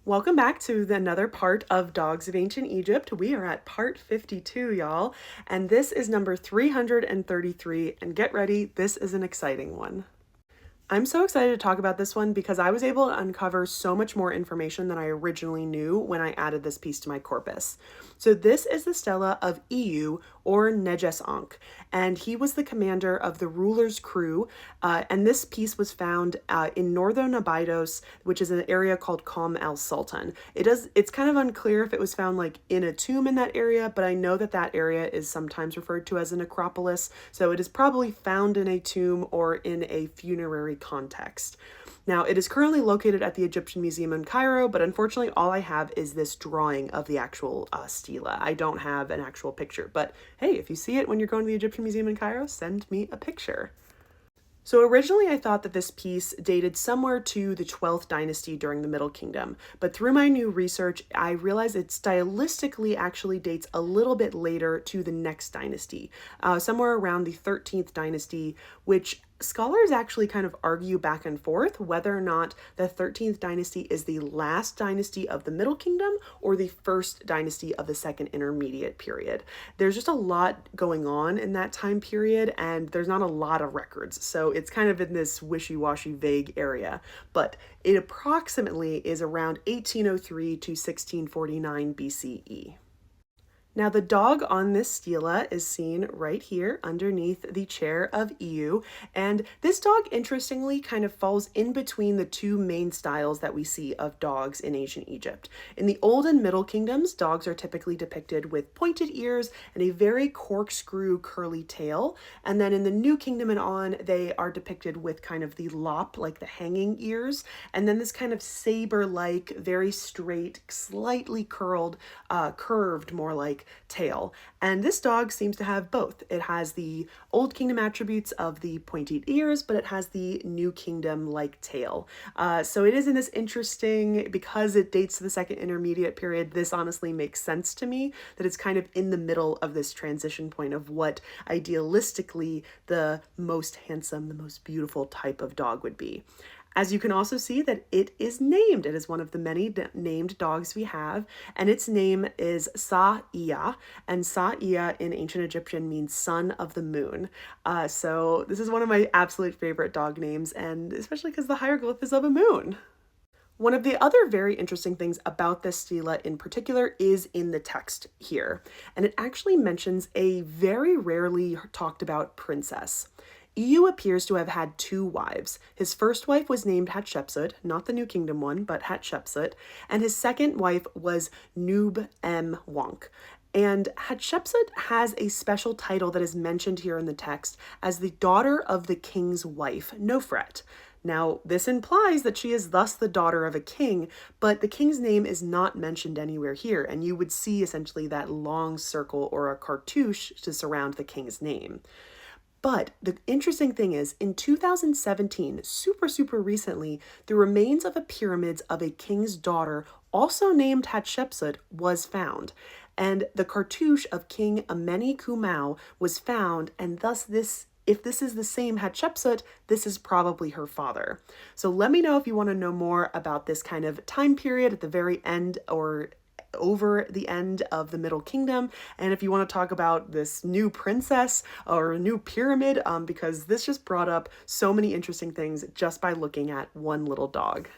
Welcome back to another part of Dogs of Ancient Egypt. We are at part 52, y'all, and this is number 333, and get ready, this is an exciting one. I'm so excited to talk about this one because I was able to uncover so much more information than I originally knew when I added this piece to my corpus. So this is the stela of Iyu, or Nedjesankh, and he was the commander of the ruler's crew, and this piece was found in northern Abydos, which is an area called Qom el-Sultan. It's kind of unclear if it was found like in a tomb in that area, but I know that that area is sometimes referred to as a necropolis, so it is probably found in a tomb or in a funerary context. Now, it is currently located at the Egyptian Museum in Cairo, but unfortunately all I have is this drawing of the actual stela. I don't have an actual picture, but hey, if you see it when you're going to the Egyptian Museum in Cairo, send me a picture. So originally I thought that this piece dated somewhere to the 12th dynasty during the Middle Kingdom, but through my new research, I realized it stylistically actually dates a little bit later to the next dynasty, somewhere around the 13th dynasty, which scholars actually kind of argue back and forth whether or not the 13th dynasty is the last dynasty of the Middle Kingdom or the first dynasty of the Second Intermediate period. There's just a lot going on in that time period, and there's not a lot of records, so it's kind of in this wishy-washy vague area, but it approximately is around 1803 to 1649 BCE. Now, the dog on this stela is seen right here underneath the chair of Iyu, and this dog, interestingly, kind of falls in between the two main styles that we see of dogs in ancient Egypt. In the Old and Middle Kingdoms, dogs are typically depicted with pointed ears and a very corkscrew curly tail, and then in the New Kingdom and on, they are depicted with kind of the lop, like the hanging ears, and then this kind of saber-like, very straight, slightly curled, curved, more like tail. And this dog seems to have both. It has the Old Kingdom attributes of the pointed ears, but it has the New Kingdom like tail. So it is in this interesting, because it dates to the Second Intermediate period, this honestly makes sense to me, that it's kind of in the middle of this transition point of what idealistically the most handsome, the most beautiful type of dog would be. As you can also see that it is named. It is one of the many named dogs we have, and its name is Sa-Iya, and Sa-Iya in ancient Egyptian means son of the moon. So this is one of my absolute favorite dog names, and especially because the hieroglyph is of a moon. One of the other very interesting things about this stela in particular is in the text here, and it actually mentions a very rarely talked about princess. Iyu appears to have had two wives. His first wife was named Hatshepsut, not the New Kingdom one, but Hatshepsut, and his second wife was Nub-em-Wank. And Hatshepsut has a special title that is mentioned here in the text as the daughter of the king's wife, Nofret. Now, this implies that she is thus the daughter of a king, but the king's name is not mentioned anywhere here, and you would see essentially that long circle or a cartouche to surround the king's name. But the interesting thing is, in 2017, super recently, the remains of a pyramid of a king's daughter, also named Hatshepsut, was found. And the cartouche of King Ameni-Kumau was found, and thus if this is the same Hatshepsut, this is probably her father. So let me know if you want to know more about this kind of time period at the very end or over the end of the Middle Kingdom, and if you want to talk about this new princess or new pyramid, because this just brought up so many interesting things just by looking at one little dog.